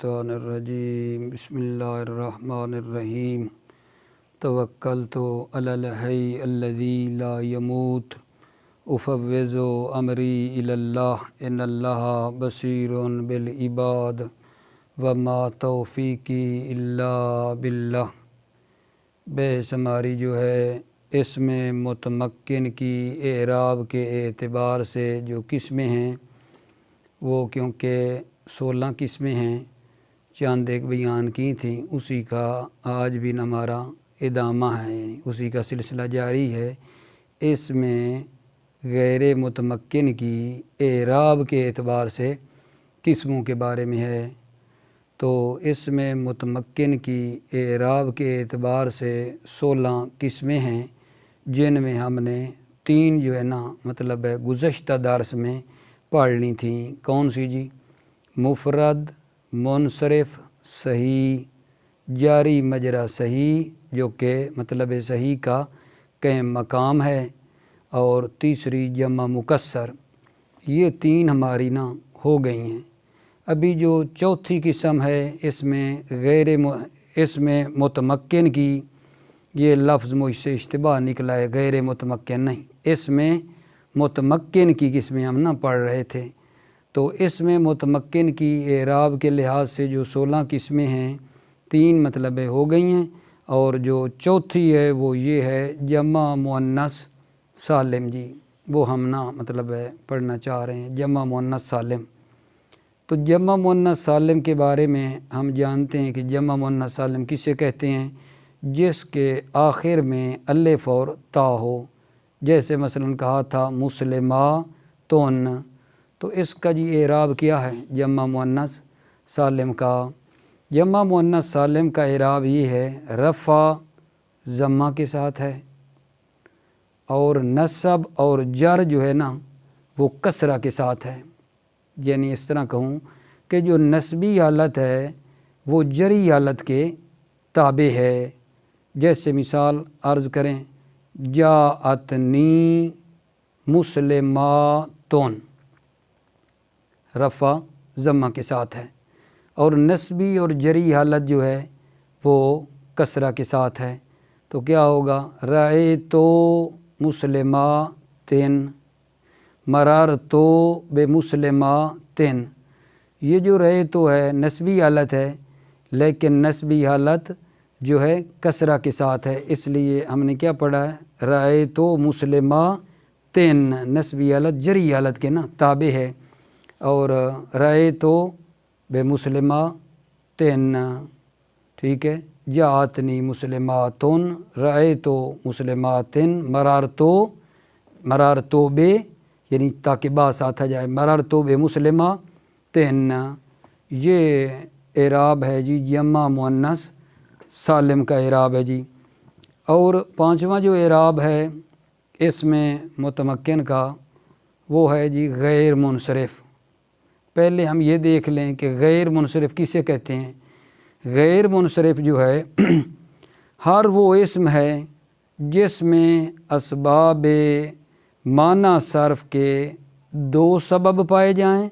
الشیطانirrajim bismillahirrahmanirrahim توکلتو علی الحی الذی لا یموت افوض امری الی اللہ ان اللہ بصیر بالعباد وما توفیقی الا باللہ۔ بحث ہماری جو ہے اس میں متمکن کی اعراب کے اعتبار سے جو قسمیں ہیں وہ کیونکہ 16 قسمیں ہیں، چند ایک بیان کی تھیں، اسی کا آج بھی ہمارا ادامہ ہے، اسی کا سلسلہ جاری ہے۔ اس میں غیر متمکن کی اعراب کے اعتبار سے قسموں کے بارے میں ہے۔ تو اس میں متمکن کی اعراب کے اعتبار سے 16 قسمیں ہیں، جن میں ہم نے 3 جو ہے نا مطلب ہے گزشتہ درس میں پڑھنی تھیں۔ کون سی جی؟ مفرد، منصرف، صحیح، جاری مجرا صحیح جو کہ مطلب صحیح کا قائم مقام ہے، اور تیسری جمع مکسر۔ یہ 3 ہماری نا ہو گئی ہیں۔ ابھی جو چوتھی قسم ہے اس میں متمکن کی، یہ لفظ مجھ سے اشتباہ نکلا ہے، غیر متمکن نہیں، اس میں متمکن کی قسمیں ہم نہ پڑھ رہے تھے۔ تو اس میں متمکن کی اعراب کے لحاظ سے جو 16 قسمیں ہیں، 3 مطلب ہو گئی ہیں، اور جو چوتھی ہے وہ یہ ہے جمع مؤنث سالم جی، وہ ہم نہ مطلب ہے پڑھنا چاہ رہے ہیں، جمع مؤنث سالم۔ تو جمع مؤنث سالم کے بارے میں ہم جانتے ہیں کہ جمع مؤنث سالم کسے کہتے ہیں؟ جس کے آخر میں الف اور تا ہو، جیسے مثلا کہا تھا مسلماتن، تو اس کا جی اعراب کیا ہے جمع مؤنث سالم کا؟ جمع مؤنث سالم کا اعراب یہ ہے، رفع ضمہ کے ساتھ ہے، اور نصب اور جر جو ہے نا وہ کسرہ کے ساتھ ہے۔ یعنی اس طرح کہوں کہ جو نسبی حالت ہے وہ جری حالت کے تابع ہے۔ جیسے مثال عرض کریں، جاءتنی مسلماتن، رفع ضمہ کے ساتھ ہے، اور نسبی اور جری حالت جو ہے وہ کسرہ کے ساتھ ہے۔ تو کیا ہوگا؟ رأیتو مسلماتن، مررتو بمسلماتن۔ یہ جو رأیتو ہے نسبی حالت ہے، لیکن نسبی حالت جو ہے کسرہ کے ساتھ ہے، اس لیے ہم نے کیا پڑھا ہے؟ رأیتو مسلماتن، نسبی حالت جری حالت کے نا تابع ہے، اور رأیتو بمسلماتن، ٹھیک ہے۔ جاءتنی مسلماتن، رأیتو مسلماتن، مررتو بے، یعنی تاکہ با ساتھ آ جائے، مررتو بمسلماتن۔ یہ اعراب ہے جی جمع مؤنث سالم کا اعراب ہے جی۔ اور 5واں جو اعراب ہے اس میں متمکن کا، وہ ہے جی غیر منصرف۔ پہلے ہم یہ دیکھ لیں کہ غیر منصرف کسے کہتے ہیں۔ غیر منصرف جو ہے ہر وہ اسم ہے جس میں اسباب معنی صرف کے 2 سبب پائے جائیں،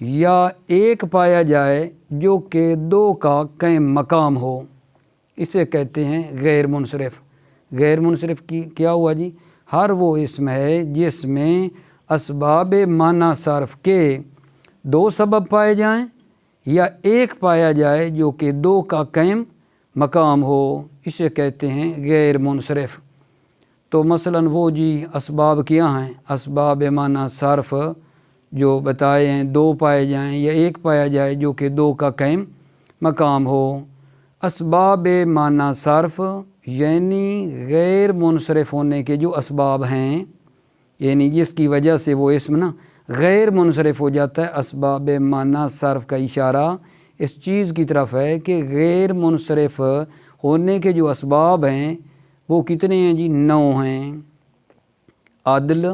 یا ایک پایا جائے جو کہ 2 کا قائم مقام ہو، اسے کہتے ہیں غیر منصرف۔ غیر منصرف کی کیا ہوا جی؟ ہر وہ اسم ہے جس میں اسباب معنی صرف کے 2 سبب پائے جائیں، یا ایک پایا جائے جو کہ 2 کا قائم مقام ہو، اسے کہتے ہیں غیر منصرف۔ تو مثلا وہ جی اسباب کیا ہیں؟ اسباب معنی صرف جو بتائے ہیں، 2 پائے جائیں یا ایک پایا جائے جو کہ 2 کا قائم مقام ہو۔ اسباب معنی صرف یعنی غیر منصرف ہونے کے جو اسباب ہیں، یعنی جس کی وجہ سے وہ اسم نا غیر منصرف ہو جاتا ہے، اسباب معنی صرف کا اشارہ اس چیز کی طرف ہے کہ غیر منصرف ہونے کے جو اسباب ہیں وہ کتنے ہیں جی؟ 9 ہیں۔ عدل،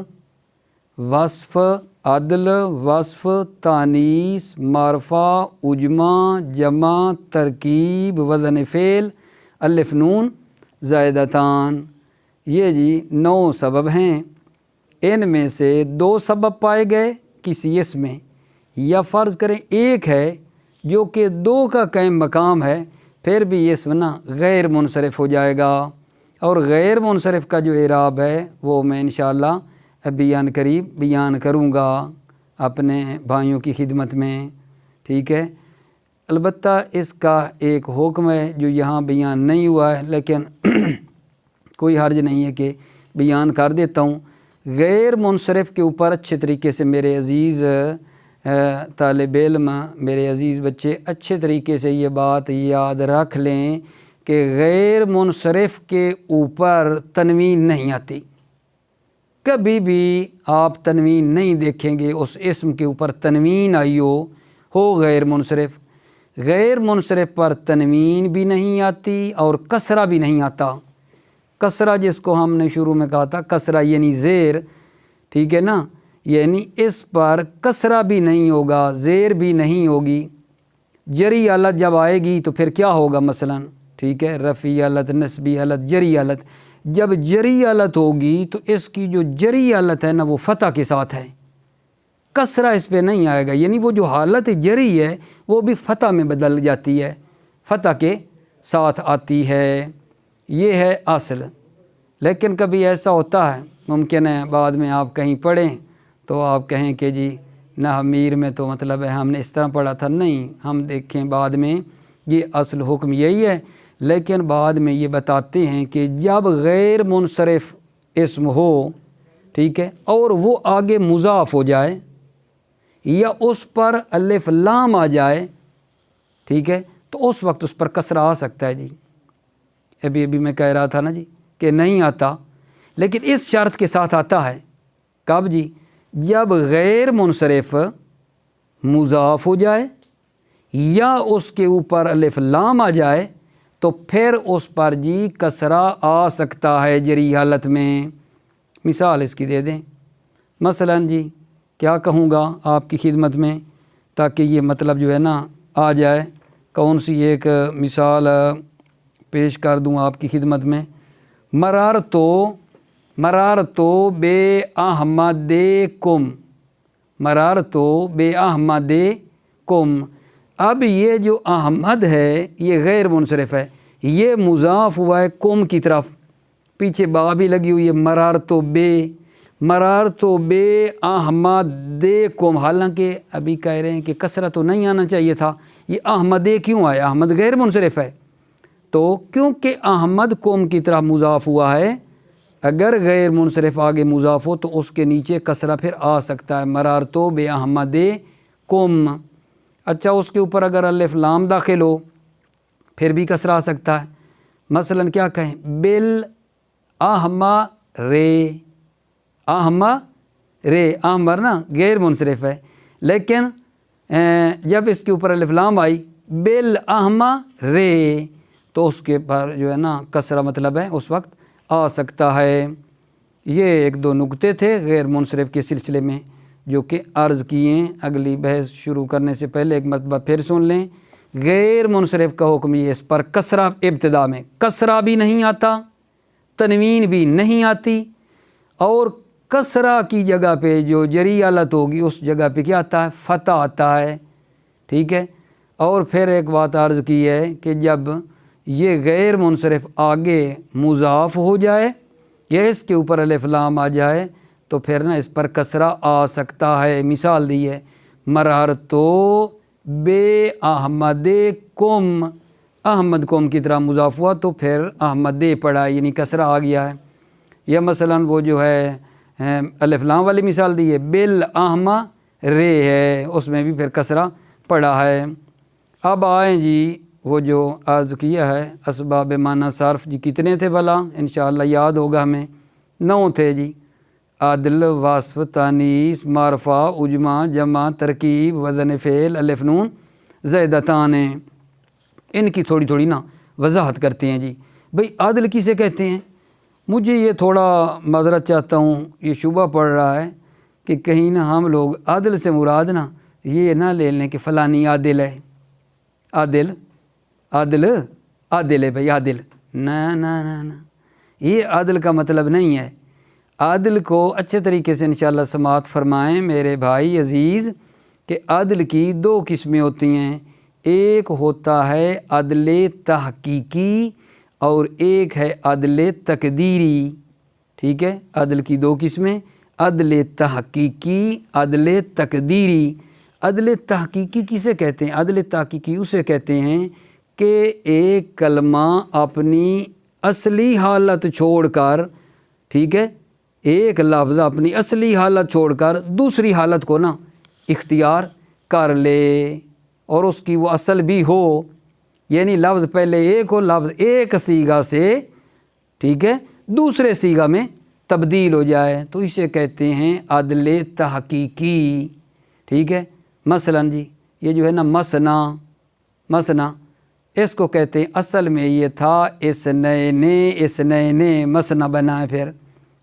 وصف، تانیث، معرفہ، عجمہ، جمع، ترکیب، وزن فعل، الف نون زائدتان۔ یہ جی 9 سبب ہیں۔ ان میں سے 2 سبب پائے گئے کسی اسم میں، یا فرض کریں ایک ہے جو کہ دو کا قائم مقام ہے، پھر بھی یہ اسم نا غیر منصرف ہو جائے گا، اور غیر منصرف کا جو اعراب ہے وہ میں انشاءاللہ بیان قریب بیان کروں گا اپنے بھائیوں کی خدمت میں، ٹھیک ہے۔ البتہ اس کا ایک حکم ہے جو یہاں بیان نہیں ہوا ہے، لیکن کوئی حرج نہیں ہے کہ بیان کر دیتا ہوں۔ غیر منصرف کے اوپر اچھے طریقے سے میرے عزیز طالب علم، میرے عزیز بچے اچھے طریقے سے یہ بات یاد رکھ لیں کہ غیر منصرف کے اوپر تنوین نہیں آتی۔ کبھی بھی آپ تنوین نہیں دیکھیں گے اس اسم کے اوپر تنوین آئی ہو غیر منصرف۔ غیر منصرف پر تنوین بھی نہیں آتی اور کسرہ بھی نہیں آتا۔ کسرہ جس کو ہم نے شروع میں کہا تھا، کسرہ یعنی زیر، ٹھیک ہے نا، یعنی اس پر کسرہ بھی نہیں ہوگا، زیر بھی نہیں ہوگی۔ جری حالت جب آئے گی تو پھر کیا ہوگا مثلا، ٹھیک ہے، رفعی حالت، نصبی حالت، جری حالت۔ جب جری حالت ہوگی تو اس کی جو جری حالت ہے نا وہ فتح کے ساتھ ہے، کسرہ اس پہ نہیں آئے گا، یعنی وہ جو حالت جری ہے وہ بھی فتح میں بدل جاتی ہے، فتح کے ساتھ آتی ہے، یہ ہے اصل۔ لیکن کبھی ایسا ہوتا ہے، ممکن ہے بعد میں آپ کہیں پڑھیں تو آپ کہیں کہ جی نہ میر میں تو مطلب ہے ہم نے اس طرح پڑھا تھا، نہیں، ہم دیکھیں بعد میں یہ اصل حکم یہی ہے، لیکن بعد میں یہ بتاتے ہیں کہ جب غیر منصرف اسم ہو، ٹھیک ہے، اور وہ آگے مضاف ہو جائے یا اس پر الف لام آ جائے، ٹھیک ہے، تو اس وقت اس پر کسرہ آ سکتا ہے جی۔ ابھی میں کہہ رہا تھا نا جی کہ نہیں آتا، لیکن اس شرط کے ساتھ آتا ہے، کب جی؟ جب غیر منصرف مضاف ہو جائے یا اس کے اوپر الف لام آ جائے تو پھر اس پر جی کسرہ آ سکتا ہے جری حالت میں۔ مثال اس کی دے دیں، مثلا جی کیا کہوں گا آپ کی خدمت میں تاکہ یہ مطلب جو ہے نا آ جائے، کون سی ایک مثال پیش کر دوں آپ کی خدمت میں؟ مرارتو بے احمدکم، مرارتو بے احمدکم۔ اب یہ جو احمد ہے یہ غیر منصرف ہے، یہ مضاف ہوا ہے کم کی طرف، پیچھے با بھی لگی ہوئی ہے، مرارتو بے احمدکم، حالانکہ ابھی کہہ رہے ہیں کہ کسرہ تو نہیں آنا چاہیے تھا، یہ احمد کیوں آیا؟ احمد غیر منصرف ہے، تو کیونکہ احمد قوم کی طرح مضاف ہوا ہے، اگر غیر منصرف آگے مضاف ہو تو اس کے نیچے کسرہ پھر آ سکتا ہے، مرارتو بے احمد قم۔ اچھا، اس کے اوپر اگر الف لام داخل ہو پھر بھی کسرہ آ سکتا ہے، مثلا کیا کہیں؟ بل احمر، احمر نا غیر منصرف ہے، لیکن جب اس کے اوپر الف لام آئی بل احمر تو اس کے پر جو ہے نا کسرہ مطلب ہے اس وقت آ سکتا ہے۔ یہ ایک دو نکتے تھے غیر منصرف کے سلسلے میں جو کہ عرض کیے، اگلی بحث شروع کرنے سے پہلے ایک مرتبہ پھر سن لیں۔ غیر منصرف کا حکم یہ، اس پر کسرہ ابتدا میں کسرہ بھی نہیں آتا، تنوین بھی نہیں آتی، اور کسرہ کی جگہ پہ جو جری حالت ہوگی اس جگہ پہ کیا آتا ہے؟ فتح آتا ہے، ٹھیک ہے۔ اور پھر ایک بات عرض کی ہے کہ جب یہ غیر منصرف آگے مضاف ہو جائے یا اس کے اوپر الف لام آ جائے تو پھر نا اس پر کسرہ آ سکتا ہے۔ مثال دی ہے، مرارتو بے احمدکم، احمد قوم کی طرح مضاف ہوا تو پھر احمد پڑھا، یعنی کسرہ آ گیا ہے۔ یا مثلا وہ جو ہے الف لام والی مثال دی ہے، بل احمر ہے، اس میں بھی پھر کسرہ پڑھا ہے۔ اب آئیں جی وہ جو عرض کیا ہے اسباب معنی صرف جی کتنے تھے بھلا؟ انشاءاللہ یاد ہوگا ہمیں، 9 تھے جی، عدل، وصف، تانیث، معرفہ، عجمہ، جمع، ترکیب، وزن فعل، الف نون زائدتان ہیں۔ ان کی تھوڑی تھوڑی نا وضاحت کرتے ہیں جی۔ بھئی عدل کسے کہتے ہیں؟ مجھے یہ تھوڑا معذرت چاہتا ہوں، یہ شبہ پڑ رہا ہے کہ کہیں نہ ہم لوگ عدل سے مراد نا یہ نہ لے لیں کہ فلانی عادل ہے، عادل ہے بھئی، عادل، نہ، یہ عادل کا مطلب نہیں ہے۔ عادل کو اچھے طریقے سے انشاءاللہ سماعت فرمائیں میرے بھائی عزیز کہ عادل کی 2 قسمیں ہوتی ہیں، ایک ہوتا ہے عدل تحقیقی اور ایک ہے عدل تقدیری، ٹھیک ہے؟ عدل کی دو قسمیں، عدل تحقیقی، عدل تقدیری۔ عدل تحقیقی کسے کہتے ہیں؟ عدل تحقیقی اسے کہتے ہیں کہ ایک کلمہ اپنی اصلی حالت چھوڑ کر، ٹھیک ہے، ایک لفظ اپنی اصلی حالت چھوڑ کر دوسری حالت کو نا اختیار کر لے اور اس کی وہ اصل بھی ہو، یعنی لفظ پہلے ایک ہو، لفظ ایک صیغہ سے، ٹھیک ہے، دوسرے صیغہ میں تبدیل ہو جائے، تو اسے کہتے ہیں عدل تحقیقی، ٹھیک ہے؟ مثلا جی یہ جو ہے نا مثنى اس کو کہتے ہیں، اصل میں یہ تھا اثنین مثنى بنا ہے پھر،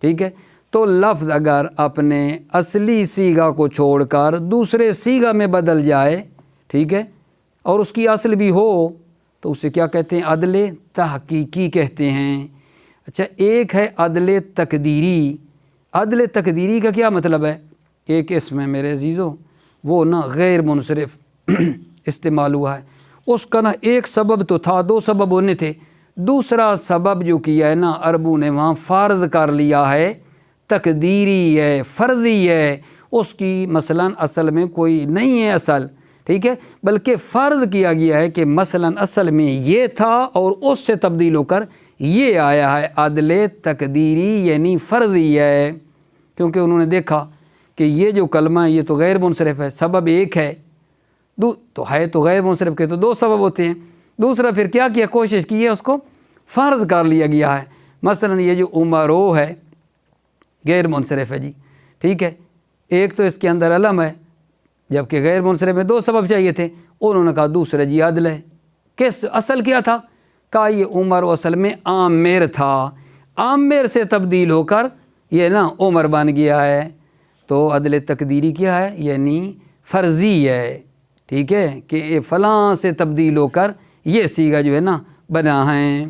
ٹھیک ہے؟ تو لفظ اگر اپنے اصلی صیغہ کو چھوڑ کر دوسرے صیغہ میں بدل جائے، ٹھیک ہے، اور اس کی اصل بھی ہو تو اسے کیا کہتے ہیں؟ عدل تحقیقی کہتے ہیں۔ اچھا، ایک ہے عدل تقدیری۔ عدل تقدیری کا کیا مطلب ہے؟ ایک اسم ہے میرے عزیزو، وہ نا غیر منصرف استعمال ہوا ہے، اس کا نا ایک سبب تو تھا، دو سبب ہونے تھے، دوسرا سبب جو کیا ہے نا عربوں نے وہاں فرض کر لیا ہے، تقدیری ہے، فرضی ہے، اس کی مثلا اصل میں کوئی نہیں ہے اصل، ٹھیک ہے، بلکہ فرض کیا گیا ہے کہ مثلا اصل میں یہ تھا اور اس سے تبدیل ہو کر یہ آیا ہے، عدل تقدیری یعنی فرضی ہے، کیونکہ انہوں نے دیکھا کہ یہ جو کلمہ ہے یہ تو غیر منصرف ہے، سبب ایک ہے، تو ہے تو غیر منصرف کے تو دو سبب ہوتے ہیں، دوسرا پھر کیا کیا، کوشش کی ہے اس کو فرض کر لیا گیا ہے۔ مثلا یہ جو عمرو ہے غیر منصرف ہے جی، ٹھیک ہے، ایک تو اس کے اندر علم ہے، جبکہ غیر منصرف میں دو سبب چاہیے تھے، انہوں نے کہا دوسرا جی عدل ہے۔ کس اصل کیا تھا؟ کہا یہ عمر اصل میں عامر تھا، عامر سے تبدیل ہو کر یہ نا عمر بن گیا ہے، تو عدل تقدیری کیا ہے؟ یعنی فرضی ہے، ٹھیک ہے، کہ یہ فلاں سے تبدیل ہو کر یہ صیغہ جو ہے نا بنا ہے،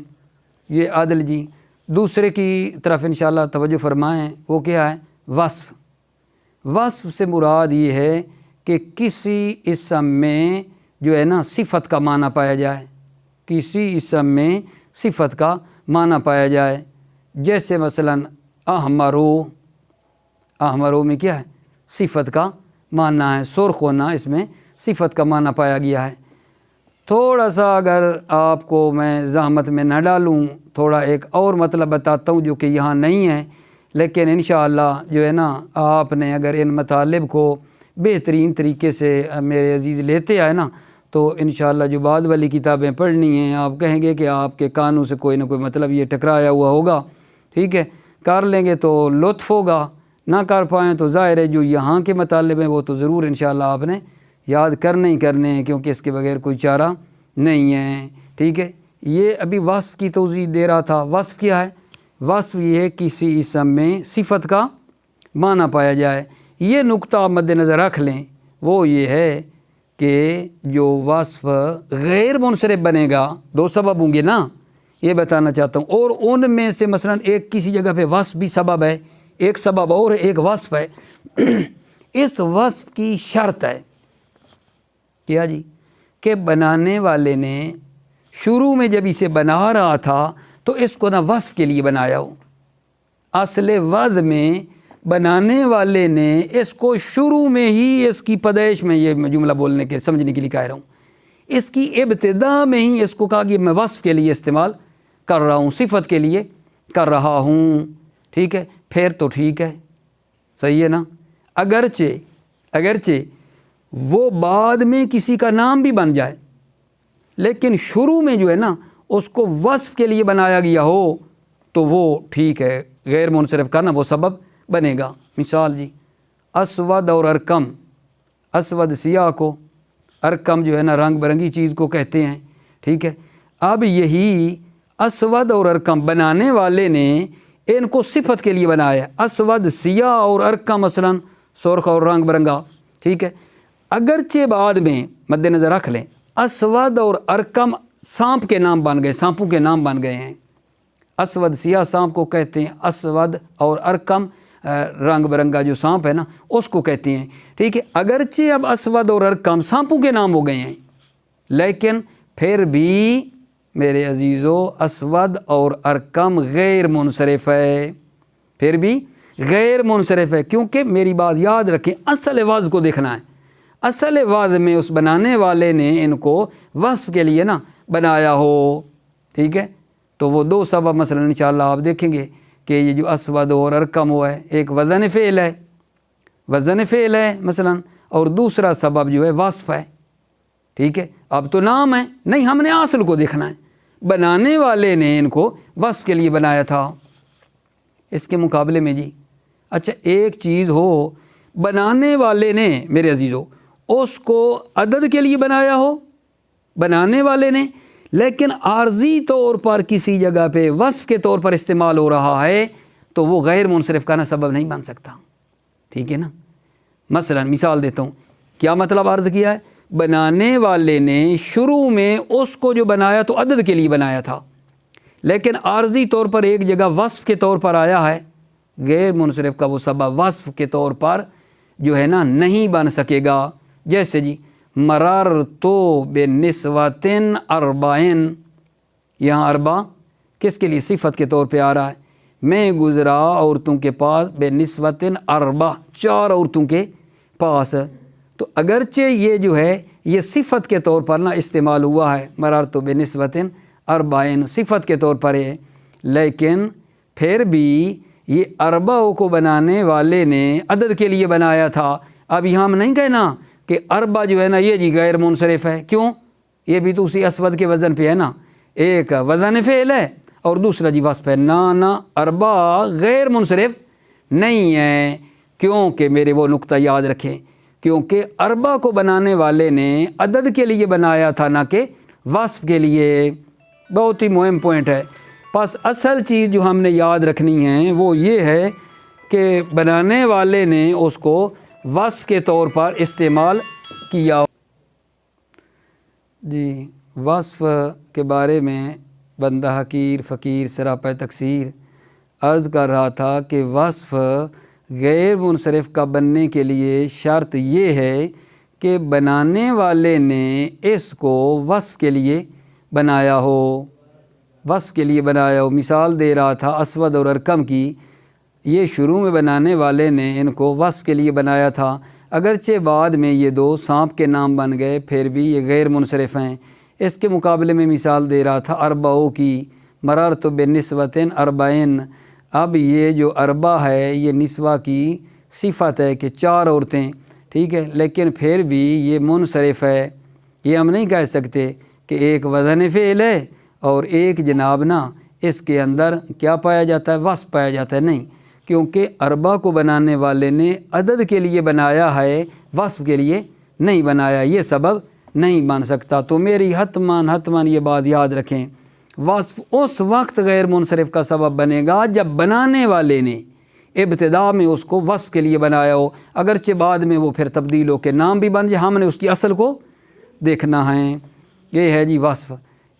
یہ عدل جی۔ دوسرے کی طرف انشاءاللہ توجہ فرمائیں، وہ کیا ہے؟ وصف۔ وصف سے مراد یہ ہے کہ کسی اسم میں جو ہے نا صفت کا معنی پایا جائے، کسی اسم میں صفت کا معنی پایا جائے، جیسے مثلا احمرو میں کیا ہے؟ صفت کا معنی ہے، سرخ ہونا، اس میں صفت کا معنی پایا گیا ہے۔ تھوڑا سا اگر آپ کو میں زحمت میں نہ ڈالوں، تھوڑا ایک اور مطلب بتاتا ہوں جو کہ یہاں نہیں ہے، لیکن انشاءاللہ جو ہے نا آپ نے اگر ان مطالب کو بہترین طریقے سے میرے عزیز لیتے آئے نا، تو انشاءاللہ جو بعد والی کتابیں پڑھنی ہیں آپ کہیں گے کہ آپ کے کانوں سے کوئی نہ کوئی مطلب یہ ٹکرایا ہوا ہوگا، ٹھیک ہے، کر لیں گے تو لطف ہوگا، نہ کر پائیں تو ظاہر ہے جو یہاں کے مطالب ہیں وہ تو ضرور انشاءاللہ آپ نے یاد کرنے ہی کرنے ہیں، کیونکہ اس کے بغیر کوئی چارہ نہیں ہے، ٹھیک ہے۔ یہ ابھی وصف کی توضیح دے رہا تھا۔ وصف کیا ہے؟ وصف یہ ہے کسی اسم میں صفت کا معنی پایا جائے۔ یہ نقطہ آپ مد نظر رکھ لیں، وہ یہ ہے کہ جو وصف غیر منصرف بنے گا، دو سبب ہوں گے نا، یہ بتانا چاہتا ہوں، اور ان میں سے مثلا ایک کسی جگہ پہ وصف بھی سبب ہے، ایک سبب اور ایک وصف ہے۔ اس وصف کی شرط ہے کیا جی؟ کہ بنانے والے نے شروع میں جب اسے بنا رہا تھا تو اس کو نہ وصف کے لیے بنایا ہو، اصل وضع میں بنانے والے نے اس کو شروع میں ہی، اس کی پیدائش میں، یہ جملہ بولنے کے سمجھنے کے لیے کہہ رہا ہوں، اس کی ابتدا میں ہی اس کو کہا کہ میں وصف کے لیے استعمال کر رہا ہوں، صفت کے لیے کر رہا ہوں، ٹھیک ہے، پھر تو ٹھیک ہے، صحیح ہے نا۔ اگرچہ وہ بعد میں کسی کا نام بھی بن جائے، لیکن شروع میں جو ہے نا اس کو وصف کے لیے بنایا گیا ہو تو وہ ٹھیک ہے، غیر منصرف کا نا وہ سبب بنے گا۔ مثال جی، اسود اور ارکم، اسود سیاہ کو، ارکم جو ہے نا رنگ برنگی چیز کو کہتے ہیں، ٹھیک ہے۔ اب یہی اسود اور ارکم بنانے والے نے ان کو صفت کے لیے بنایا، اسود سیاہ اور ارکم مثلا سرخ اور رنگ برنگا، ٹھیک ہے۔ اگرچہ بعد میں مد نظر رکھ لیں اسود اور ارکم سانپ کے نام بن گئے، سانپوں کے نام بن گئے ہیں، اسود سیاہ سانپ کو کہتے ہیں، اسود اور ارکم رنگ برنگا جو سانپ ہے نا اس کو کہتے ہیں، ٹھیک ہے۔ اگرچہ اب اسود اور ارکم سانپوں کے نام ہو گئے ہیں، لیکن پھر بھی میرے عزیزو اسود اور ارقم غیر منصرف ہے، پھر بھی غیر منصرف ہے، کیونکہ میری بات یاد رکھیں، اصل وضع کو دیکھنا ہے۔ اصل وضع میں اس بنانے والے نے ان کو وصف کے لیے نا بنایا ہو، ٹھیک ہے، تو وہ دو سبب مثلا انشاءاللہ آپ دیکھیں گے کہ یہ جو اسود اور ارقم ہوا ہے، ایک وزن فعل ہے، وزن فعل ہے مثلا، اور دوسرا سبب جو ہے وصف ہے، ٹھیک ہے۔ اب تو نام ہے نہیں، ہم نے اصل کو دیکھنا ہے، بنانے والے نے ان کو وصف کے لیے بنایا تھا۔ اس کے مقابلے میں جی اچھا ایک چیز ہو، بنانے والے نے میرے عزیزو اس کو عدد کے لیے بنایا ہو بنانے والے نے، لیکن عارضی طور پر کسی جگہ پہ وصف کے طور پر استعمال ہو رہا ہے تو وہ غیر منصرف کا نا سبب نہیں بن سکتا، ٹھیک ہے نا۔ مثلا مثال دیتا ہوں، کیا مطلب عرض کیا ہے، بنانے والے نے شروع میں اس کو جو بنایا تو عدد کے لیے بنایا تھا، لیکن عارضی طور پر ایک جگہ وصف کے طور پر آیا ہے، غیر منصرف کا وہ سبب وصف کے طور پر جو ہے نا نہیں بن سکے گا۔ جیسے جی مررتو بنسوۃ اربعین، یہاں اربع کس کے لیے صفت کے طور پہ آ رہا ہے، میں گزرا عورتوں کے پاس بنسوۃ اربع، 4 عورتوں کے پاس، تو اگرچہ یہ جو ہے یہ صفت کے طور پر نا استعمال ہوا ہے، مررتو بنسوۃ اربعین صفت کے طور پر ہے، لیکن پھر بھی یہ اربع کو بنانے والے نے عدد کے لیے بنایا تھا۔ اب یہاں ہم نہیں کہنا کہ اربع جو ہے نا یہ جی غیر منصرف ہے، کیوں، یہ بھی تو اسی اسود کے وزن پہ ہے نا، ایک وزن فعل ہے اور دوسرا جی وصف ہے، نا اربع غیر منصرف نہیں ہے، کیونکہ میرے وہ نقطہ یاد رکھیں، کیونکہ اربع کو بنانے والے نے عدد کے لیے بنایا تھا نہ کہ وصف کے لیے۔ بہت ہی مہم پوائنٹ ہے۔ پس اصل چیز جو ہم نے یاد رکھنی ہے وہ یہ ہے کہ بنانے والے نے اس کو وصف کے طور پر استعمال کیا۔ جی وصف کے بارے میں بندہ حقیر فقیر سراپا تقصیر عرض کر رہا تھا کہ وصف غیر منصرف کا بننے کے لیے شرط یہ ہے کہ بنانے والے نے اس کو وصف کے لیے بنایا ہو، وصف کے لیے بنایا ہو۔ مثال دے رہا تھا اسود اور ارقم کی، یہ شروع میں بنانے والے نے ان کو وصف کے لیے بنایا تھا، اگرچہ بعد میں یہ دو سانپ کے نام بن گئے، پھر بھی یہ غیر منصرف ہیں۔ اس کے مقابلے میں مثال دے رہا تھا اربعوں کی، مررت بنسوۃ اربعین، اب یہ جو اربع ہے یہ نسوہ کی صفت ہے کہ 4 عورتیں، ٹھیک ہے، لیکن پھر بھی یہ منصرف ہے، یہ ہم نہیں کہہ سکتے کہ ایک وزن فعل ہے اور ایک جناب نا اس کے اندر کیا پایا جاتا ہے، وصف پایا جاتا ہے، نہیں، کیونکہ اربع کو بنانے والے نے عدد کے لیے بنایا ہے، وصف کے لیے نہیں بنایا، یہ سبب نہیں بن سکتا۔ تو میری حتماً یہ بات یاد رکھیں، وصف اس وقت غیر منصرف کا سبب بنے گا جب بنانے والے نے ابتدا میں اس کو وصف کے لیے بنایا ہو، اگرچہ بعد میں وہ پھر تبدیل ہو کے نام بھی بن جائے، ہم نے اس کی اصل کو دیکھنا ہے۔ یہ ہے جی وصف۔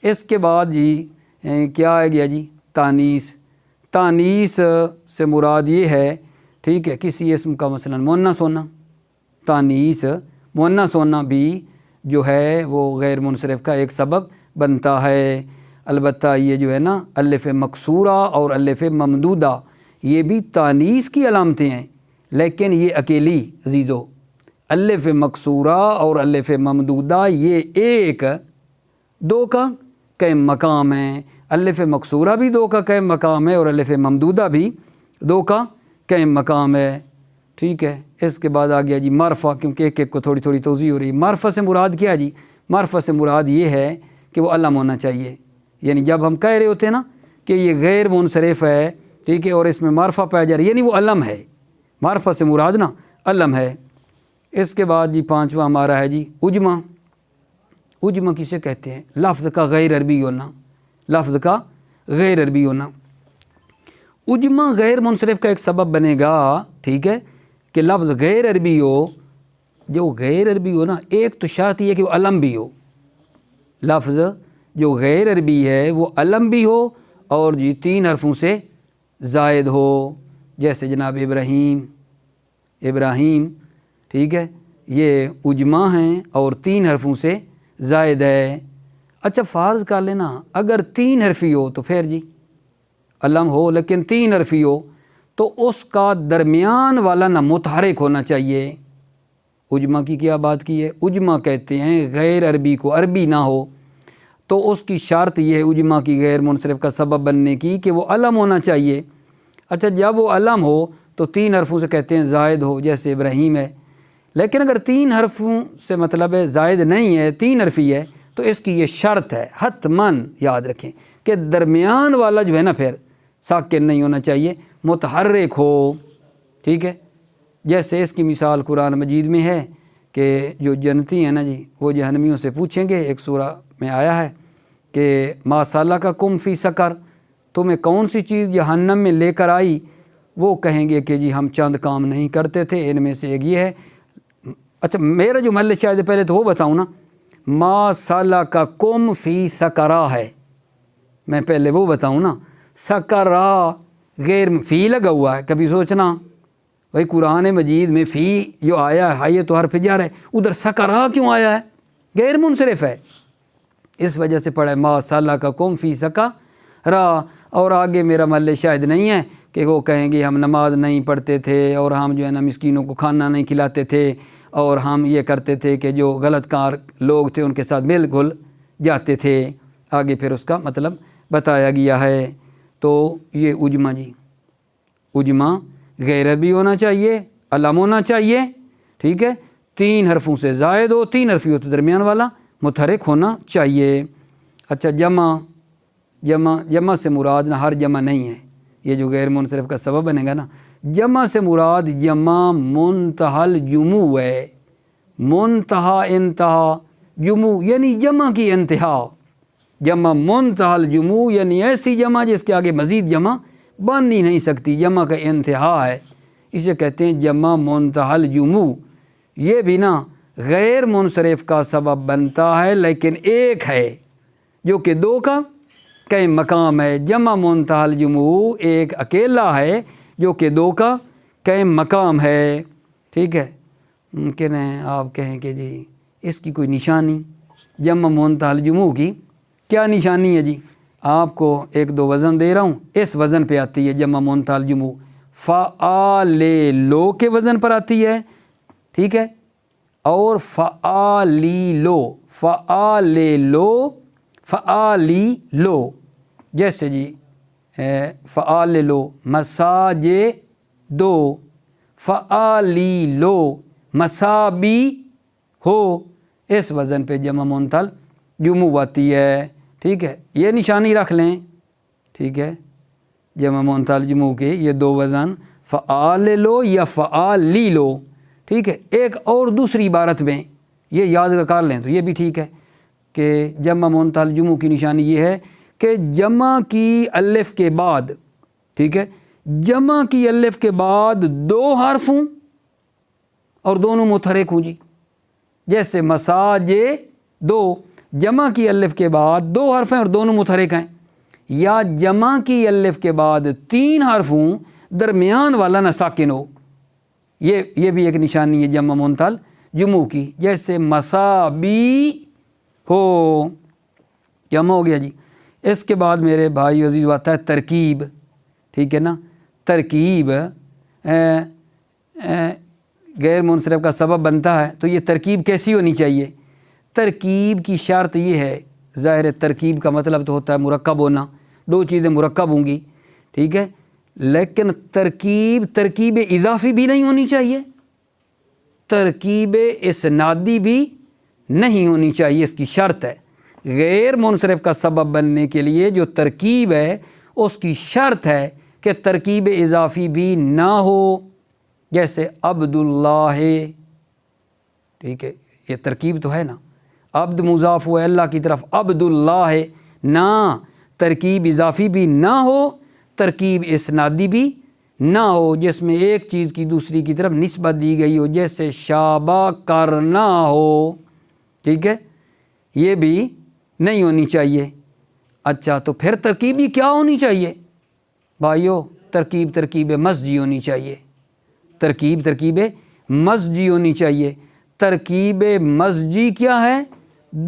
اس کے بعد جی کیا آ گیا جی تانیث۔ تانیث سے مراد یہ ہے، ٹھیک ہے، کسی اسم کا مثلا مؤنث ہونا، تانیث مؤنث ہونا بھی جو ہے وہ غیر منصرف کا ایک سبب بنتا ہے۔ البتہ یہ جو ہے نا الف مکسورہ اور الف ممدودہ یہ بھی تانیث کی علامتیں ہیں، لیکن یہ اکیلی عزیزو الف مکسورہ اور الف ممدودہ یہ ایک 2 کا قائم مقام ہے، الف مکسورہ بھی 2 کا قائم مقام ہے اور الف ممدودہ بھی 2 کا قائم مقام ہے، ٹھیک ہے۔ اس کے بعد آ گیا جی معرفہ، کیونکہ ایک ایک کو تھوڑی تھوڑی توضیح ہو رہی ہے۔ معرفہ سے مراد کیا جی، معرفہ سے مراد یہ ہے کہ وہ علم ہونا چاہیے، یعنی جب ہم کہہ رہے ہوتے ہیں نا کہ یہ غیر منصرف ہے، ٹھیک ہے، اور اس میں معرفہ پایا جا رہا ہے، یعنی وہ علم ہے، معرفہ سے مراد نا علم ہے۔ اس کے بعد جی 5واں ہمارا ہے جی اجمہ۔ اجمہ کسے کہتے ہیں، لفظ کا غیر عربی ہونا، لفظ کا غیر عربی ہونا۔ اجمہ غیر منصرف کا ایک سبب بنے گا، ٹھیک ہے، کہ لفظ غیر عربی ہو، جو غیر عربی ہو نا، ایک تو شرط یہ کہ وہ علم بھی ہو، لفظ جو غیر عربی ہے وہ علم بھی ہو اور جی 3 حرفوں سے زائد ہو، جیسے جناب ابراہیم، ٹھیک ہے، یہ اجمہ ہیں اور 3 حرفوں سے زائد ہے۔ اچھا فرض کر لینا اگر 3 حرفی ہو تو پھر جی علم ہو لیکن 3 حرفی ہو تو اس کا درمیان والا نہ متحرک ہونا چاہیے۔ اجما کی کیا بات کی ہے؟ اجما کہتے ہیں غیر عربی کو عربی نہ ہو تو اس کی شرط یہ ہے اجما کی غیر منصرف کا سبب بننے کی کہ وہ علم ہونا چاہیے۔ اچھا جب وہ علم ہو تو 3 حرفوں سے کہتے ہیں زائد ہو، جیسے ابراہیم ہے۔ لیکن اگر 3 حرفوں سے مطلب ہے زائد نہیں ہے، 3 حرفی ہے، تو اس کی یہ شرط ہے حتماً یاد رکھیں کہ درمیان والا جو ہے نا پھر ساکن نہیں ہونا چاہیے، متحرک ہو، ٹھیک ہے۔ جیسے اس کی مثال قرآن مجید میں ہے کہ جو جنتی ہیں نا جی وہ جہنمیوں سے پوچھیں گے، ایک سورہ میں آیا ہے کہ ما سلککم فی سقر، تمہیں کون سی چیز جہنم میں لے کر آئی؟ وہ کہیں گے کہ جی ہم چند کام نہیں کرتے تھے، ان میں سے ایک یہ ہے۔ اچھا میرا جو محل شاید پہلے تو وہ بتاؤں نا، ما سلککم فی سقرا ہے، میں پہلے وہ بتاؤں نا، سقرا غیر فی لگا ہوا ہے۔ کبھی سوچنا بھائی قرآن مجید میں فی جو آیا ہے یہ تو حرف جر ہے، ادھر سقرا کیوں آیا ہے؟ غیر منصرف ہے، اس وجہ سے پڑھا ہے ما سلککم فی سقرا۔ اور آگے میرا محل شاہد نہیں ہے کہ وہ کہیں گے ہم نماز نہیں پڑھتے تھے اور ہم جو ہے نا مسکینوں کو کھانا نہیں کھلاتے تھے اور ہم یہ کرتے تھے کہ جو غلط کار لوگ تھے ان کے ساتھ مل گل جاتے تھے۔ آگے پھر اس کا مطلب بتایا گیا ہے۔ تو یہ اجما جی، اجما غیر عربی ہونا چاہیے، علم ہونا چاہیے، ٹھیک ہے، 3 حرفوں سے زائد ہو، 3 حرفی ہو تو درمیان والا متحرک ہونا چاہیے۔ اچھا جمع سے مراد نہ ہر جمع نہیں ہے، یہ جو غیر منصرف کا سبب بنے گا نا، جمع سے مراد جمع منتہا الجموع ہے، منتہا انتہا جموع یعنی جمع کی انتہا، جمع منتہا الجموع یعنی ایسی جمع جس کے آگے مزید جمع بن ہی نہیں سکتی، جمع کا انتہا ہے، اسے کہتے ہیں جمع منتہا الجموع۔ یہ بھی نا غیر منصرف کا سبب بنتا ہے لیکن ایک ہے جو کہ 2 کا قائم مقام ہے۔ جمع منتہا الجموع ایک اکیلا ہے جو کہ 2 کا قائم مقام ہے، ٹھیک ہے۔ ممکن ہے آپ کہیں کہ جی اس کی کوئی نشانی، جمع منتہا الجموع کی کیا نشانی ہے جی؟ آپ کو 1-2 وزن دے رہا ہوں، اس وزن پہ آتی ہے جمع منتہا الجموع، فعالو کے وزن پر آتی ہے، ٹھیک ہے، اور فعالیلو، فعالیلو، جیسے جی فعاللو مساجدو، فعالیلو مسابی ہو، اس وزن پہ جمع منتہا الجموع آتی ہے، ٹھیک ہے۔ یہ نشانی رکھ لیں، ٹھیک ہے، جمع منتہا الجموع کے یہ 2 وزن فعاللو یا فعالیلو، ٹھیک ہے۔ ایک اور دوسری عبارت میں یہ یاد کر لیں تو یہ بھی ٹھیک ہے کہ جمع منتہا الجموع کی نشانی یہ ہے کہ جمع کی الف کے بعد، ٹھیک ہے، جمع کی الف کے بعد 2 حرف ہوں اور دونوں متحرک ہوں جی، جیسے مساجدو، جمع کی الف کے بعد 2 حرف ہیں اور دونوں متحرک ہیں، یا جمع کی الف کے بعد 3 حرف ہوں درمیان والا نہ ساکن ہو، یہ بھی ایک نشانی ہے جمع منتہا الجموع کی، جیسے مسابی ہو، جمع ہو گیا جی۔ اس کے بعد میرے بھائی عزیز آتا ہے ترکیب، ٹھیک ہے نا۔ ترکیب غیر منصرف کا سبب بنتا ہے تو یہ ترکیب کیسی ہونی چاہیے؟ ترکیب کی شرط یہ ہے، ظاہر ترکیب کا مطلب تو ہوتا ہے مرکب ہونا، 2 چیزیں مرکب ہوں گی، ٹھیک ہے، لیکن ترکیب اضافی بھی نہیں ہونی چاہیے، ترکیب اسنادی بھی نہیں ہونی چاہیے، اس کی شرط ہے۔ غیر منصرف کا سبب بننے کے لیے جو ترکیب ہے اس کی شرط ہے کہ ترکیب اضافی بھی نہ ہو، جیسے عبداللہ، ٹھیک ہے، یہ ترکیب تو ہے نا، عبد مضاف ہوا اللہ کی طرف، عبداللہ نہ، ترکیب اضافی بھی نہ ہو، ترکیب اسنادی بھی نہ ہو جس میں ایک چیز کی دوسری کی طرف نسبت دی گئی ہو، جیسے شابہ کرنا ہو، ٹھیک ہے، یہ بھی نہیں ہونی چاہیے۔ اچھا تو پھر ترکیب ہی کیا ہونی چاہیے بھائیو؟ ترکیب مزجی ہونی چاہیے، ترکیب مزجی ہونی چاہیے۔ ترکیب مزجی کیا ہے؟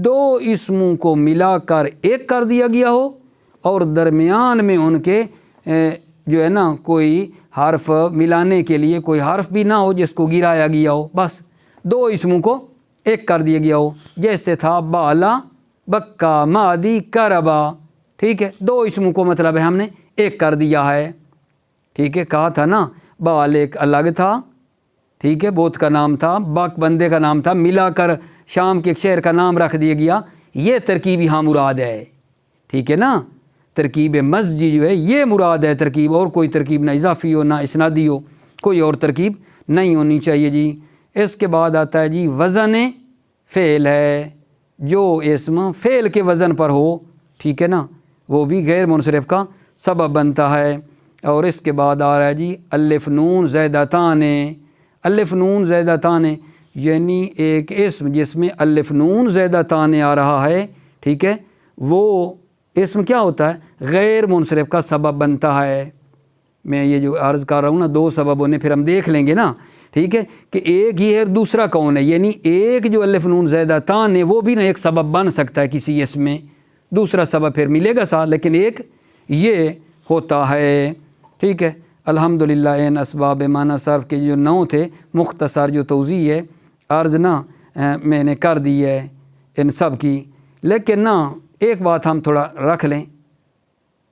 دو اسموں کو ملا کر ایک کر دیا گیا ہو اور درمیان میں ان کے جو ہے نا کوئی حرف ملانے کے لیے کوئی حرف بھی نہ ہو جس کو گرایا گیا ہو، بس دو اسموں کو ایک کر دیا گیا ہو، جیسے تھا بالا بکا مادی کربا، ٹھیک ہے، دو اسموں کو مطلب ہے ہم نے ایک کر دیا ہے، ٹھیک ہے۔ کہا تھا نا بال ایک الگ تھا، ٹھیک ہے، بوت کا نام تھا، باک بندے کا نام تھا، ملا کر شام کے ایک شہر کا نام رکھ دیا گیا، یہ ترکیب یہاں مراد ہے، ٹھیک ہے نا۔ ترکیب مسجد جو ہے یہ مراد ہے ترکیب، اور کوئی ترکیب نہ اضافی ہو نہ اسنادی ہو، کوئی اور ترکیب نہیں ہونی چاہیے جی۔ اس کے بعد آتا ہے جی وزن فعل ہے، جو اسم فعل کے وزن پر ہو، ٹھیک ہے نا، وہ بھی غیر منصرف کا سبب بنتا ہے۔ اور اس کے بعد آ رہا ہے جی الف نون زیدتان، الف نون زیدتان یعنی ایک اسم جس میں الف نون زیدتان آ رہا ہے، ٹھیک ہے، وہ اسم کیا ہوتا ہے؟ غیر منصرف کا سبب بنتا ہے۔ میں یہ جو عرض کر رہا ہوں نا دو سبب انہیں پھر ہم دیکھ لیں گے نا، ٹھیک ہے، کہ ایک یہ ہے اور دوسرا کون ہے، یعنی ایک جو الف نون زیدتان ہے وہ بھی نا ایک سبب بن سکتا ہے کسی اسم میں، دوسرا سبب پھر ملے گا ساتھ، لیکن ایک یہ ہوتا ہے، ٹھیک ہے۔ الحمدللہ ان اسباب معنی صرف کے جو 9 تھے مختصر جو توضیح ہے عرض نا میں نے کر دی ہے ان سب کی، لیکن نا ایک بات ہم تھوڑا رکھ لیں،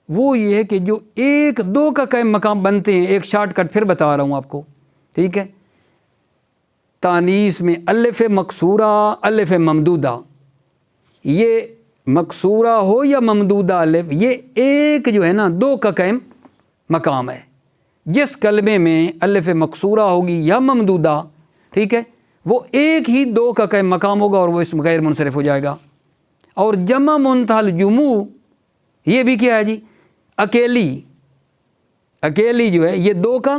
وہ یہ ہے کہ جو ایک دو کا قائم مقام بنتے ہیں، ایک شارٹ کٹ پھر بتا رہا ہوں آپ کو، ٹھیک ہے۔ تانیث میں الف مکسورہ الف ممدودہ، یہ مکسورہ ہو یا ممدودہ الف، یہ ایک جو ہے نا دو کا قائم مقام ہے۔ جس کلمے میں الف مکسورہ ہوگی یا ممدودہ، ٹھیک ہے، وہ ایک ہی دو کا قائم مقام ہوگا اور وہ اسم غیر منصرف ہو جائے گا۔ اور جمع منتہی الجموع یہ بھی کیا ہے جی؟ اکیلی جو ہے یہ دو کا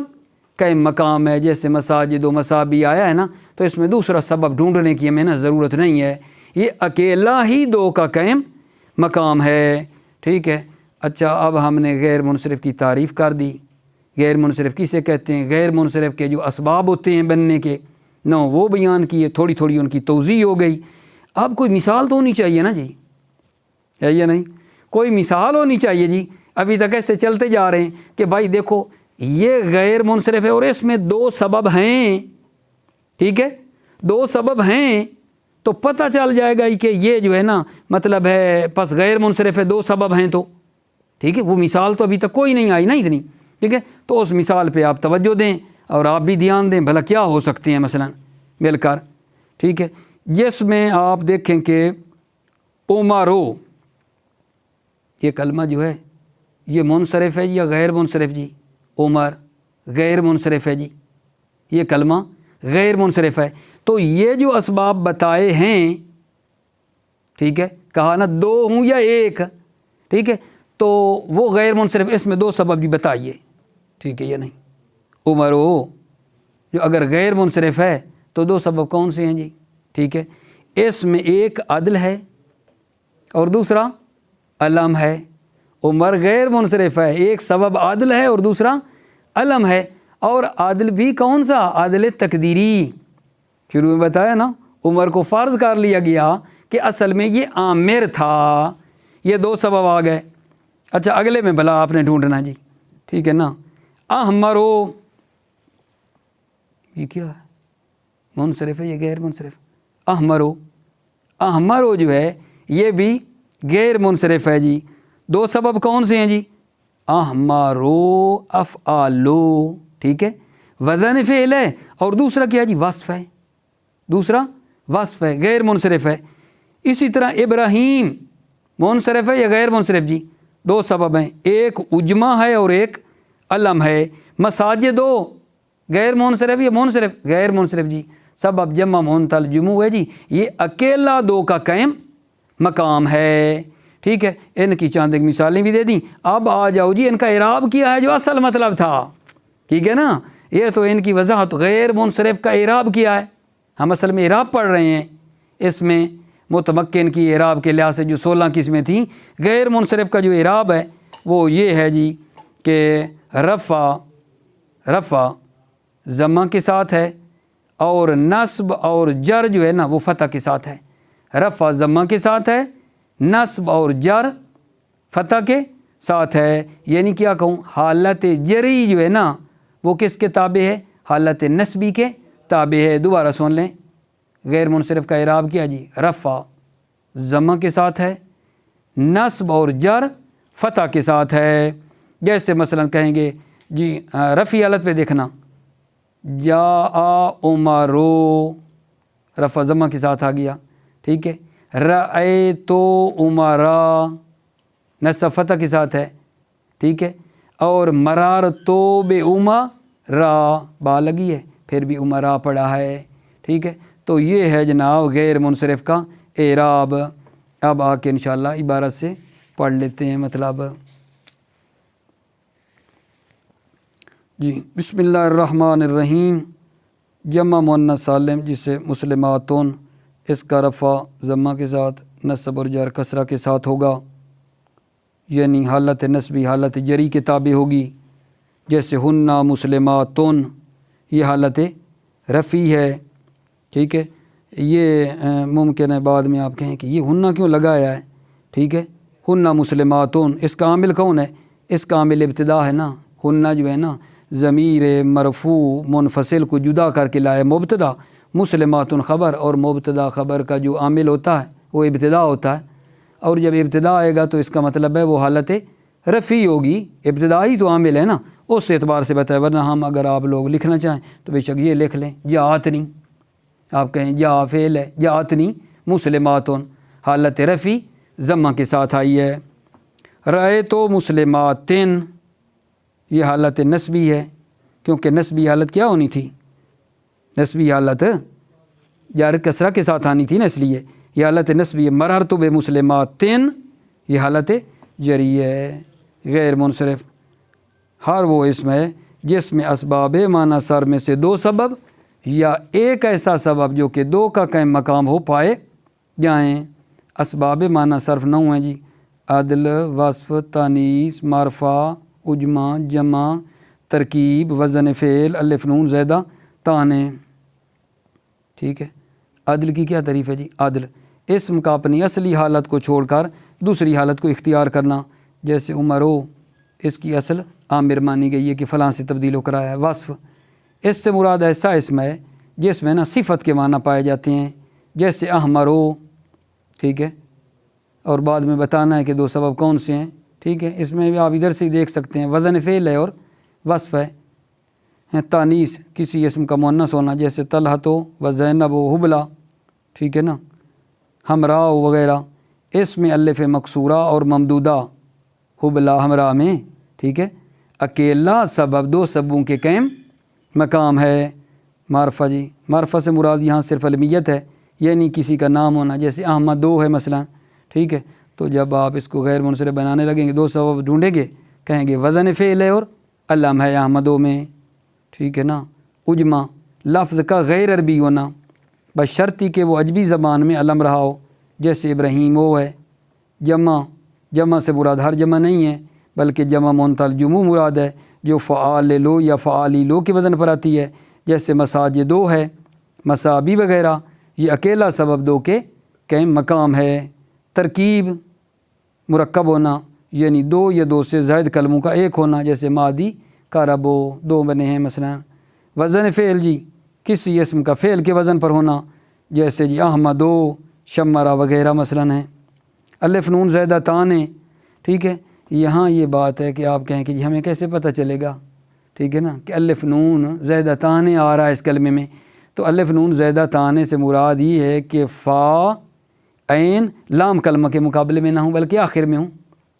قائم مقام ہے، جیسے مساجد و مسابی آیا ہے نا، تو اس میں دوسرا سبب ڈھونڈنے کی ہمیں نا ضرورت نہیں ہے، یہ اکیلا ہی دو کا قائم مقام ہے، ٹھیک ہے۔ اچھا، اب ہم نے غیر منصرف کی تعریف کر دی۔ غیر منصرف کسے کہتے ہیں؟ غیر منصرف کے جو اسباب ہوتے ہیں بننے کے نو وہ بیان کیے، تھوڑی تھوڑی ان کی توضیح ہو گئی۔ اب کوئی مثال تو ہونی چاہیے نا جی، ہے یا نہیں؟ کوئی مثال ہونی چاہیے جی۔ ابھی تک ایسے چلتے جا رہے ہیں کہ بھائی دیکھو یہ غیر منصرف ہے اور اس میں دو سبب ہیں، ٹھیک ہے، دو سبب ہیں، تو پتہ چل جائے گا کہ یہ جو ہے نا مطلب ہے پس غیر منصرف ہے، دو سبب ہیں تو، ٹھیک ہے۔ وہ مثال تو ابھی تک کوئی نہیں آئی نا اتنی، ٹھیک ہے، تو اس مثال پہ آپ توجہ دیں اور آپ بھی دھیان دیں بھلا کیا ہو سکتے ہیں مثلا مل کر، ٹھیک ہے۔ جس میں آپ دیکھیں کہ عمرو یہ کلمہ جو ہے یہ منصرف ہے یا غیر منصرف جی؟ عمر غیر منصرف ہے جی، یہ کلمہ غیر منصرف ہے۔ تو یہ جو اسباب بتائے ہیں، ٹھیک ہے، کہا نا دو ہوں یا ایک، ٹھیک ہے، تو وہ غیر منصرف، اس میں دو سبب بھی بتائیے، ٹھیک ہے یا نہیں؟ عمرو جو اگر غیر منصرف ہے تو دو سبب کون سے ہیں جی؟ ٹھیک ہے، اس میں ایک عدل ہے اور دوسرا علم ہے۔ عمر غیر منصرف ہے، ایک سبب عدل ہے اور دوسرا علم ہے، اور عدل بھی کون سا؟ عدل تقدیری، شروع میں بتایا نا عمر کو فرض کر لیا گیا کہ اصل میں یہ عامر تھا، یہ دو سبب آ گئے۔ اچھا اگلے میں بھلا آپ نے ڈھونڈنا جی، ٹھیک ہے نا۔ احمرو یہ کیا ہے؟ منصرف ہے یہ غیر منصرف؟ احمرو جو ہے یہ بھی غیر منصرف ہے جی۔ دو سبب کون سے ہیں جی؟ احمرو افعالو، ٹھیک ہے، وزن فعل ہے، اور دوسرا کیا جی؟ وصف ہے، دوسرا وصف ہے، غیر منصرف ہے۔ اسی طرح ابراہیم منصرف ہے یا غیر منصرف جی؟ دو سبب ہیں، ایک اجمہ ہے اور ایک علم ہے۔ مساجد غیر منصرف یا منصرف؟ غیر منصرف جی، سبب جمع منتہی الجموع ہے جی، یہ اکیلا دو کا قائم مقام ہے، ٹھیک ہے۔ ان کی چاند ایک مثالیں بھی دے دیں۔ اب آ جاؤ جی ان کا اعراب کیا ہے جو اصل مطلب تھا، ٹھیک ہے نا، یہ تو ان کی وضاحت غیر منصرف کا اعراب کیا ہے، ہم اصل میں اعراب پڑھ رہے ہیں، اس میں متمکن کی اعراب کے لحاظ سے جو 16 قسمیں تھیں، غیر منصرف کا جو اعراب ہے وہ یہ ہے جی کہ رفع ضمہ کے ساتھ ہے، اور نصب اور جر جو ہے نا وہ فتح کے ساتھ ہے۔ رفع ضمہ کے ساتھ ہے، نصب اور جر فتح کے ساتھ ہے، یعنی کیا کہوں، حالت جری جو ہے نا وہ کس کے تابع ہے؟ حالت نصبی کے تابع ہے۔ دوبارہ سن لیں، غیر منصرف کا اعراب کیا جی؟ رفع ضمہ کے ساتھ ہے، نصب اور جر فتح کے ساتھ ہے۔ جیسے مثلا کہیں گے جی رفعی حالت پہ دیکھنا، جاء عمرو، رفع ضمہ کے ساتھ آ گیا، ٹھیک ہے۔ رأیت عمرا، نصب فتح کے ساتھ ہے، ٹھیک ہے۔ اور مررت بعمرا، با لگی ہے، پھر بھی عمرا پڑھا ہے، ٹھیک ہے۔ تو یہ ہے جناب غیر منصرف کا اعراب۔ اب آ کے انشاءاللہ عبارت سے پڑھ لیتے ہیں مطلب۔ جی بسم اللہ الرحمن الرحیم۔ جمع مؤنث سالم جسے مسلماتون، اس کا رفع ضمہ کے ساتھ، نصب اور جر کسرہ کے ساتھ ہوگا، یعنی حالت نصبی حالت جری کے تابع ہوگی۔ جیسے ہنہ مسلماتون، یہ حالت رفعی ہے، ٹھیک ہے۔ یہ ممکن ہے بعد میں آپ کہیں کہ یہ ہنہ کیوں لگایا ہے، ٹھیک ہے۔ ہنہ مسلماتون، اس کا عامل کون ہے؟ اس کا عامل ابتدا ہے نا۔ ہنہ جو ہے نا ضمیر مرفوع منفصل کو جدا کر کے لائے مبتدا، مسلماتون خبر، اور مبتدا خبر کا جو عامل ہوتا ہے وہ ابتدا ہوتا ہے، اور جب ابتدا آئے گا تو اس کا مطلب ہے وہ حالت رفعی ہوگی، ابتدائی تو عامل ہے نا، اس اعتبار سے بتائے۔ ورنہ ہم اگر آپ لوگ لکھنا چاہیں تو بے شک یہ لکھ لیں، جاءتنی، آپ کہیں جا فعل ہے، جاءتنی مسلماتون، حالت رفعی ضمہ کے ساتھ آئی ہے۔ رأیت مسلماتن، یہ حالت نصبی ہے، کیونکہ نصبی حالت کیا ہونی تھی؟ نصبی حالت جار کسرہ کے ساتھ آنی تھی نا، اس لیے یہ حالت نصبی ہے۔ مررت بمسلماتن، یہ حالت جری ہے۔ غیر منصرف ہر وہ اسم ہے جس میں اسباب معنی صرف میں سے دو سبب یا ایک ایسا سبب جو کہ دو کا قائم مقام ہو پائے جائیں۔ اسباب معنی صرف 9 ہیں جی، عدل، وصف، تانیث، معرفہ، عجمہ، جمع، ترکیب، وزن فعل، الف نون زیادہ تانے، ٹھیک ہے۔ عدل کی کیا تعریف ہے جی؟ عدل اسم کا اپنی اصلی حالت کو چھوڑ کر دوسری حالت کو اختیار کرنا، جیسے عمرو، اس کی اصل عامر مانی گئی ہے کہ فلاں سے تبدیل ہو کرایا ہے۔ وصف، اس سے مراد ایسا اسم ہے جس میں نا صفت کے معنی پائے جاتے ہیں، جیسے احمرو، ٹھیک ہے۔ اور بعد میں بتانا ہے کہ دو سبب کون سے ہیں، ٹھیک ہے۔ اس میں بھی آپ ادھر سے ہی دیکھ سکتے ہیں، وزن فعل ہے اور وصف ہے۔ تانیث، کسی اسم کا مؤنث ہونا، جیسے طلحۃ و زینب و حبلہ، ٹھیک ہے نا، ہمراہ وغیرہ۔ اس میں الف مکسورہ اور ممدودہ، حبلہ ہمراہ میں، ٹھیک ہے۔ اکیلا سبب دو سببوں کے قائم مقام ہے۔ معرفہ جی، معرفہ سے مراد یہاں صرف علمیت ہے، یعنی کسی کا نام ہونا، جیسے احمد دو ہے مثلا، ٹھیک ہے۔ تو جب آپ اس کو غیر منصرف بنانے لگیں گے، دو سبب ڈھونڈیں گے، کہیں گے وزن فعل ہے اور علم ہے احمدوں میں، ٹھیک ہے نا۔ عجمہ، لفظ کا غیر عربی ہونا، بشرطی کہ وہ عجمی زبان میں علم رہا ہو، جیسے ابراہیم وہ ہے۔ جمع، جمع سے مراد ہر جمع نہیں ہے، بلکہ جمع منتل جمع مراد ہے، جو فعال لو یا فعالی لو کے وزن پر آتی ہے، جیسے مساجد دو ہے، مسابی وغیرہ۔ یہ اکیلا سبب دو کے قائم مقام ہے۔ ترکیب، مرکب ہونا، یعنی دو یا دو سے زائد کلموں کا ایک ہونا، جیسے مادی کا ربو، دو بنے ہیں مثلا۔ وزن فعل جی، کسی اسم کا فعل کے وزن پر ہونا، جیسے جی احمدو، شمرہ وغیرہ مثلا ہیں۔ الف نون زیادہ تانے، ٹھیک ہے۔ یہاں یہ بات ہے کہ آپ کہیں کہ جی ہمیں کیسے پتہ چلے گا، ٹھیک ہے نا، کہ الف نون زیادہ تانے آ رہا ہے اس کلمے میں۔ تو الف نون زیادہ تانے سے مراد یہ ہے کہ فا عین لام کلمہ کے مقابلے میں نہ ہوں بلکہ آخر میں ہوں۔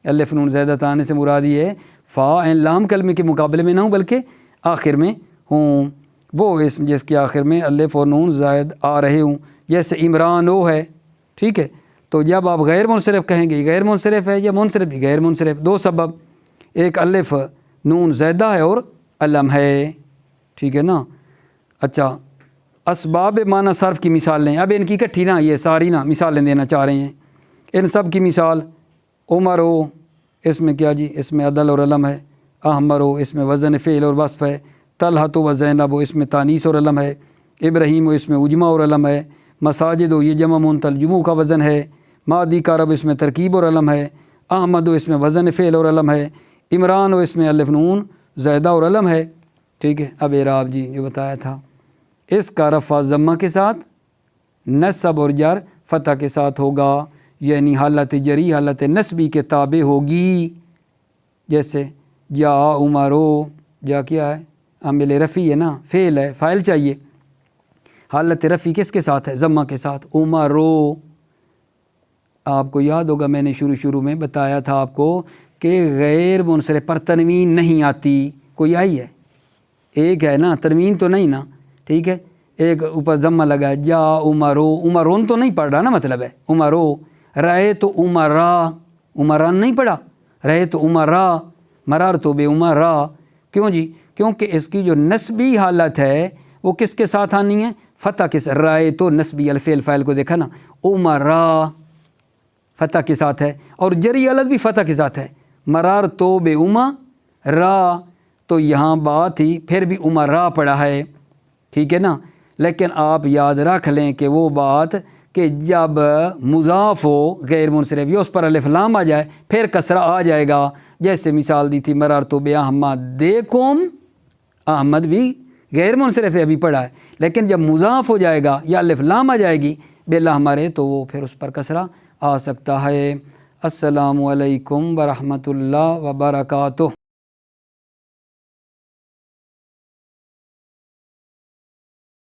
الف نون زیادہ تانے سے مراد یہ ہے فا عین لام کلمے کے مقابلے میں نہ ہوں بلکہ آخر میں ہوں۔ وہ اسم جس کے آخر میں الف اور نون زائد آ رہے ہوں، جیسے عمران او ہے، ٹھیک ہے۔ تو جب آپ غیر منصرف کہیں گے، غیر منصرف ہے یا منصرف بھی غیر منصرف، دو سبب، ایک الف نون زیادہ ہے اور علم ہے، ٹھیک ہے نا۔ اچھا، اسباب معنی صرف کی مثال لیں، اب ان کی اکٹھی نا یہ ساری نا مثالیں دینا چاہ رہے ہیں۔ ان سب کی مثال، عمرو اس میں کیا جی، اس میں عدل اور علم ہے۔ احمرو اس میں وزن فعل اور وصف ہے۔ طلحۃ و زینب اس میں تانیث اور علم ہے۔ ابراہیم اس میں عجمہ اور علم ہے۔ مساجد ہو یہ جمع منتل جموع کا وزن ہے، مادی کا رب اس میں ترکیب اور علم ہے، احمد ہو اس میں وزن فعل اور علم ہے، عمران ہو اس میں الف نون زائدہ اور علم ہے، ٹھیک ہے۔ اب اعراب جی جو بتایا تھا، اس کا رفع ضمہ کے ساتھ، نصب اور جر فتح کے ساتھ ہوگا، یعنی حالت جری حالت نصبی کے تابع ہوگی۔ جیسے جا عمرو، جا کیا ہے عامل رفیع ہے نا، فعل ہے، فاعل چاہیے، حالت رفیع کس کے ساتھ ہے؟ ضمہ کے ساتھ، عمرو۔ آپ کو یاد ہوگا میں نے شروع میں بتایا تھا آپ کو کہ غیر منصرف پر تنوین نہیں آتی، کوئی آئی ہے؟ ایک ہے نا، تنوین تو نہیں نا، ٹھیک ہے، ایک اوپر ضمہ لگا ہے، جا عمرو، عمرون تو نہیں پڑھ رہا نا، مطلب ہے عمرو، رہے تو عمرا، عمران نہیں پڑھا، رہے تو عمرا، مرار تو بے عمرا، کیوں جی؟ کیونکہ اس کی جو نسبی حالت ہے وہ کس کے ساتھ آنی ہے؟ فتح کے ساتھ۔ رائے تو نسبی الفعل فاعل کو دیکھا نا، عمرا فتح کے ساتھ ہے، اور جری حالت بھی فتح کے ساتھ ہے، مرار تو بے عمرا، تو یہاں بات تھی پھر بھی عمرا پڑھا ہے، ٹھیک ہے نا۔ لیکن آپ یاد رکھ لیں کہ وہ بات کہ جب مضاف ہو غیر منصرف یا اس پر الف لام آ جائے پھر کسرہ آ جائے گا، جیسے مثال دی تھی مرار تو بے احمد دیکھم، احمد بھی غیر منصرف ہے، ابھی پڑھا ہے، لیکن جب مضاف ہو جائے گا یا الف لام آ جائے گی بلا ہمارے، تو وہ پھر اس پر کسرہ آ سکتا ہے۔ السلام علیکم ورحمۃ اللہ وبرکاتہ۔